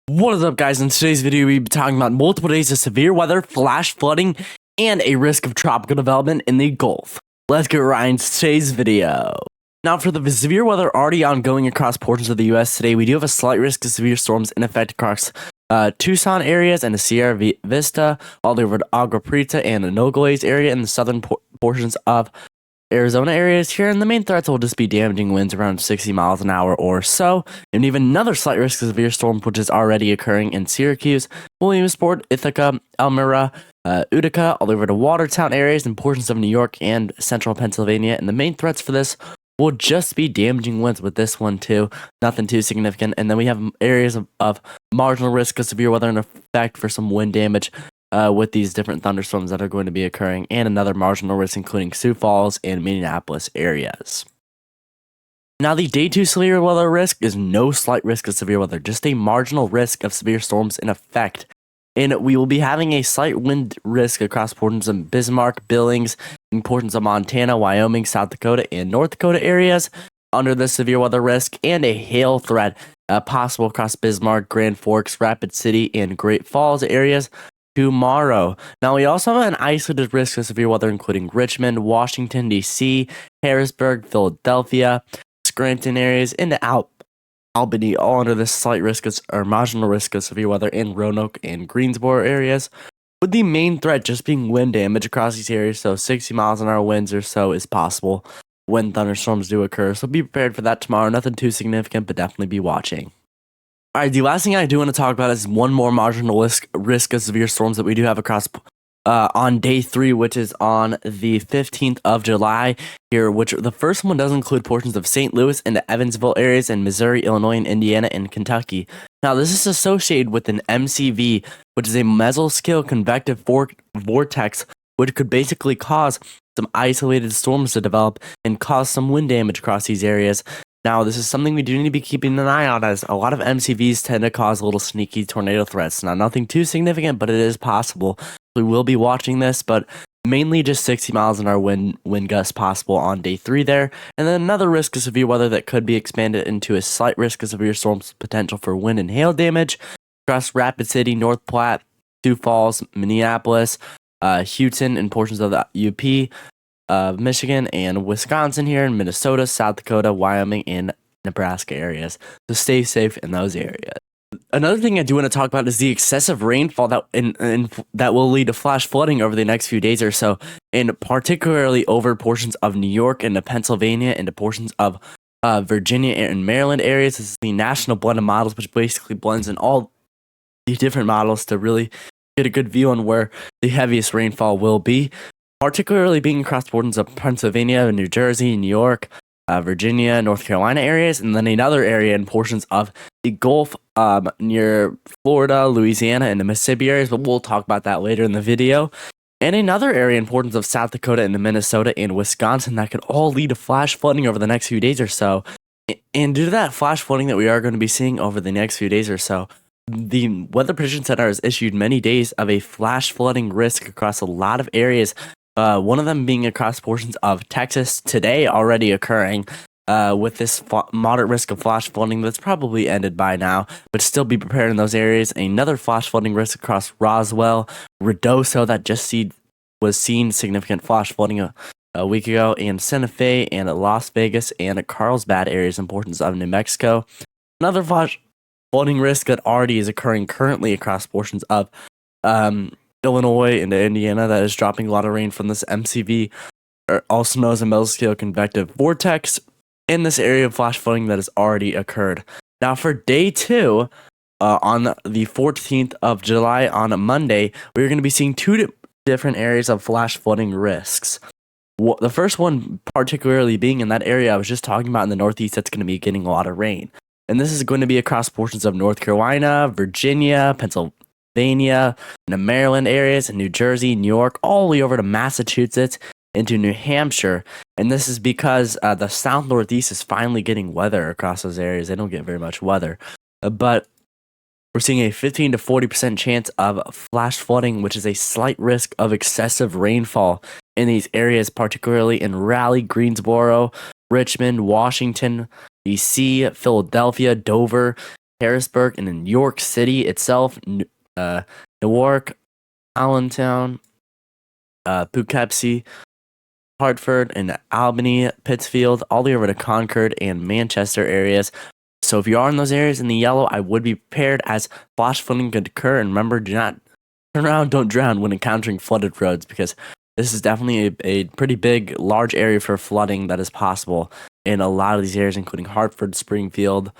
What is up, guys? In today's video, we'll be talking about multiple days of severe weather, flash flooding, and a risk of tropical development in the Gulf. Let's get right into today's video. Now, for the severe weather already ongoing across portions of the U.S. today, we do have a slight risk of severe storms in effect across Tucson areas and the Sierra Vista, all the way over to Agua Prieta and the Nogales area in the southern portions of Arizona areas. Here, and the main threats will just be damaging winds around 60 miles an hour or so, and even another slight risk of severe storm, which is already occurring in Syracuse, Williamsport, Ithaca, Elmira, Utica, all over to Watertown areas and portions of New York and central Pennsylvania. And the main threats for this will just be damaging winds with this one too, nothing too significant. And then we have areas of marginal risk of severe weather in effect for some wind damage with these different thunderstorms that are going to be occurring, and another marginal risk including Sioux Falls and Minneapolis areas. Now, the day 2 severe weather risk is no slight risk of severe weather, just a marginal risk of severe storms in effect. And we will be having a slight wind risk across portions of Bismarck, Billings, and portions of Montana, Wyoming, South Dakota, and North Dakota areas under the severe weather risk, and a hail threat possible across Bismarck, Grand Forks, Rapid City, and Great Falls areas tomorrow. Now, we also have an isolated risk of severe weather including Richmond, Washington, D.C., Harrisburg, Philadelphia, Scranton areas, into Albany, all under this slight risk or marginal risk of severe weather in Roanoke and Greensboro areas, with the main threat just being wind damage across these areas. So 60 miles an hour winds or so is possible when thunderstorms do occur. So be prepared for that tomorrow. Nothing too significant, but definitely be watching. All right, the last thing I do want to talk about is one more marginal risk of severe storms that we do have across on day 3, which is on the 15th of July here, which the first one does include portions of St. Louis and the Evansville areas in Missouri, Illinois, and Indiana, and Kentucky. Now, this is associated with an MCV, which is a mesoscale convective vortex, which could basically cause some isolated storms to develop and cause some wind damage across these areas. Now, this is something we do need to be keeping an eye on, as a lot of MCVs tend to cause little sneaky tornado threats. Now, nothing too significant, but it is possible. We will be watching this, but mainly just 60 miles an hour wind gusts possible on day 3 there. And then another risk of severe weather that could be expanded into a slight risk of severe storms potential for wind and hail damage across Rapid City, North Platte, Sioux Falls, Minneapolis, Houghton, and portions of the UP. Michigan and Wisconsin here, in Minnesota, South Dakota, Wyoming, and Nebraska areas. So stay safe in those areas. Another thing I do want to talk about is the excessive rainfall that will lead to flash flooding over the next few days or so, and particularly over portions of New York and Pennsylvania and portions of Virginia and Maryland areas. This is the National Blend of Models, which basically blends in all the different models to really get a good view on where the heaviest rainfall will be, particularly being across portions of Pennsylvania, New Jersey, New York, Virginia, North Carolina areas, and then another area in portions of the Gulf near Florida, Louisiana, and the Mississippi areas, but we'll talk about that later in the video. And another area in portions of South Dakota and Minnesota and Wisconsin that could all lead to flash flooding over the next few days or so. And due to that flash flooding that we are going to be seeing over the next few days or so, the Weather Prediction Center has issued many days of a flash flooding risk across a lot of areas. One of them being across portions of Texas today already occurring with this moderate risk of flash flooding that's probably ended by now, but still be prepared in those areas. Another flash flooding risk across Roswell, Ruidoso that just was seen significant flash flooding a week ago, and Santa Fe and Las Vegas and Carlsbad areas in portions of New Mexico. Another flash flooding risk that already is occurring currently across portions of Illinois into Indiana that is dropping a lot of rain from this MCV, or also known as a mesoscale convective vortex, in this area of flash flooding that has already occurred. Now, for day 2, on the 14th of July on a Monday, we're going to be seeing 2 different areas of flash flooding risks. The first one particularly being in that area I was just talking about in the Northeast that's going to be getting a lot of rain. And this is going to be across portions of North Carolina, Virginia, Pennsylvania, and the Maryland areas, and New Jersey, New York, all the way over to Massachusetts into New Hampshire. And this is because the South Northeast is finally getting weather across those areas. They don't get very much weather, but we're seeing a 15 to 40% chance of flash flooding, which is a slight risk of excessive rainfall in these areas, particularly in Raleigh, Greensboro, Richmond, Washington, D.C., Philadelphia, Dover, Harrisburg, and in New York City itself, Newark, Allentown, Poughkeepsie, Hartford, and Albany, Pittsfield, all the way over to Concord and Manchester areas. So if you are in those areas in the yellow, I would be prepared as flash flooding could occur. And remember, do not turn around, don't drown when encountering flooded roads, because this is definitely a pretty big, large area for flooding that is possible in a lot of these areas, including Hartford, Springfield,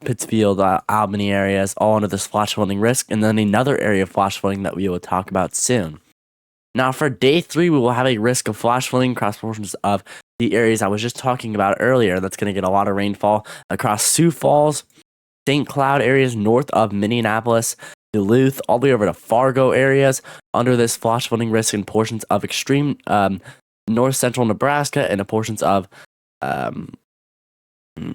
Pittsfield, Albany areas, all under this flash flooding risk. And then another area of flash flooding that we will talk about soon. Now, for day 3, we will have a risk of flash flooding across portions of the areas I was just talking about earlier. That's going to get a lot of rainfall across Sioux Falls, St. Cloud areas north of Minneapolis, Duluth, all the way over to Fargo areas under this flash flooding risk in portions of extreme north central Nebraska and portions of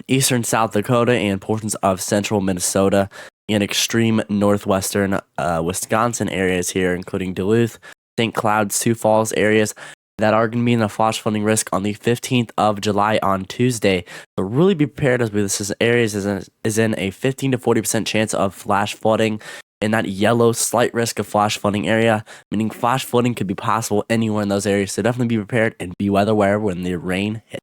eastern South Dakota and portions of central Minnesota and extreme northwestern Wisconsin areas here, including Duluth, St. Cloud, Sioux Falls areas that are going to be in the flash flooding risk on the 15th of July on Tuesday. So really be prepared, as this areas is in a 15 to 40% chance of flash flooding in that yellow slight risk of flash flooding area, meaning flash flooding could be possible anywhere in those areas. So definitely be prepared and be weather aware when the rain hits.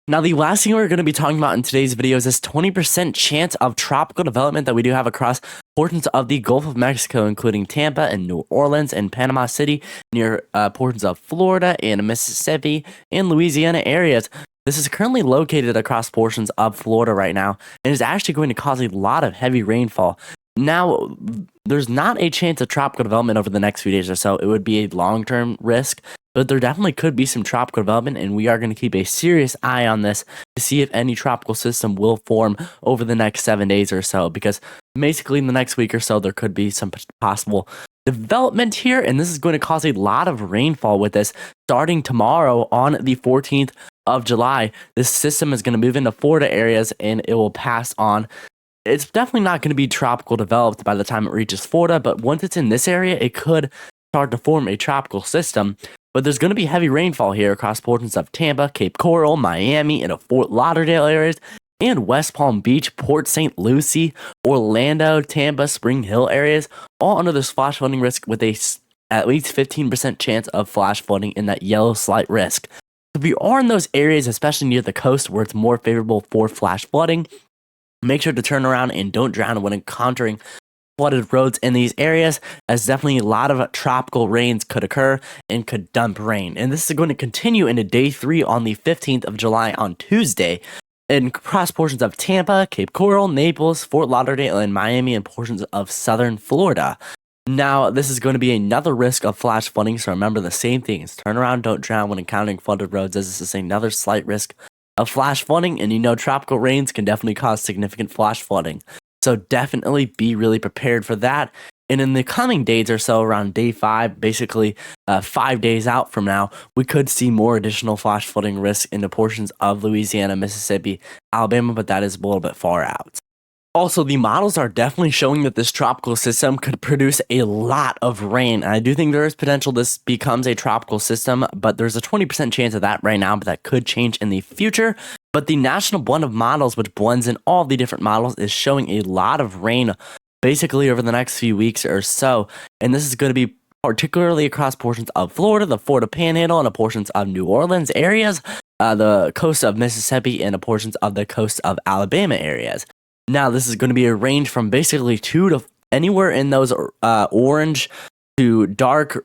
Now, the last thing we're going to be talking about in today's video is this 20% chance of tropical development that we do have across portions of the Gulf of Mexico, including Tampa and New Orleans and Panama City, near portions of Florida and Mississippi and Louisiana areas. This is currently located across portions of Florida right now and is actually going to cause a lot of heavy rainfall. Now, there's not a chance of tropical development over the next few days or so. It would be a long-term risk, but there definitely could be some tropical development, and we are going to keep a serious eye on this to see if any tropical system will form over the next 7 days or so, because basically in the next week or so, there could be some possible development here, and this is going to cause a lot of rainfall with this. Starting tomorrow on the 14th of July, this system is going to move into Florida areas, and it will pass on. It's definitely not going to be tropical developed by the time it reaches Florida, but once it's in this area, it could start to form a tropical system. But there's going to be heavy rainfall here across portions of Tampa, Cape Coral, Miami, and Fort Lauderdale areas, and West Palm Beach, Port St. Lucie, Orlando, Tampa, Spring Hill areas, all under this flash flooding risk with at least 15% chance of flash flooding in that yellow slight risk. If you are in those areas, especially near the coast where it's more favorable for flash flooding, make sure to turn around and don't drown when encountering flooded roads in these areas, as definitely a lot of tropical rains could occur and could dump rain. And this is going to continue into day 3 on the 15th of July on Tuesday in across portions of Tampa, Cape Coral, Naples, Fort Lauderdale, and Miami, and portions of southern Florida. Now, this is going to be another risk of flash flooding, so remember the same things. Turn around, don't drown when encountering flooded roads, as this is another slight risk of flash flooding, and tropical rains can definitely cause significant flash flooding. So definitely be really prepared for that. And in the coming days or so, around day 5, basically 5 days out from now, we could see more additional flash flooding risk into portions of Louisiana, Mississippi, Alabama, but that is a little bit far out. Also, the models are definitely showing that this tropical system could produce a lot of rain. And I do think there is potential this becomes a tropical system, but there's a 20% chance of that right now, but that could change in the future. But the National Blend of Models, which blends in all the different models, is showing a lot of rain basically over the next few weeks or so. And this is going to be particularly across portions of Florida, the Florida Panhandle, and portions of New Orleans areas, the coast of Mississippi, and portions of the coast of Alabama areas. Now, this is going to be a range from basically 2 to anywhere in those orange to dark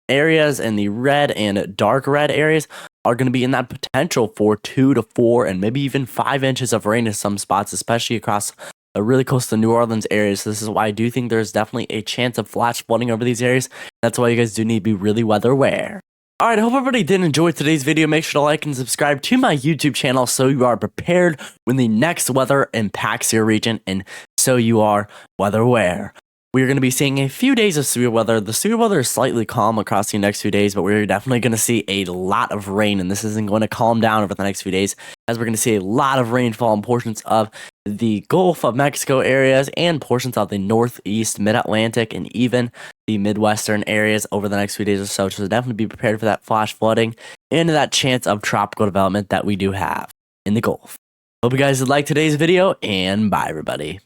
areas, and the red and dark red areas are going to be in that potential for 2 to 4 and maybe even 5 inches of rain in some spots, especially across really close to the New Orleans areas. So this is why I do think there's definitely a chance of flash flooding over these areas. That's why you guys do need to be really weather aware. Alright, I hope everybody did enjoy today's video. Make sure to like and subscribe to my YouTube channel so you are prepared when the next weather impacts your region, and so you are weather aware. We're going to be seeing a few days of severe weather. The severe weather is slightly calm across the next few days, but we're definitely going to see a lot of rain, and this isn't going to calm down over the next few days, as we're going to see a lot of rainfall in portions of the Gulf of Mexico areas and portions of the Northeast, Mid-Atlantic, and even the Midwestern areas over the next few days or so. So definitely be prepared for that flash flooding and that chance of tropical development that we do have in the Gulf. Hope you guys did like today's video, and bye everybody.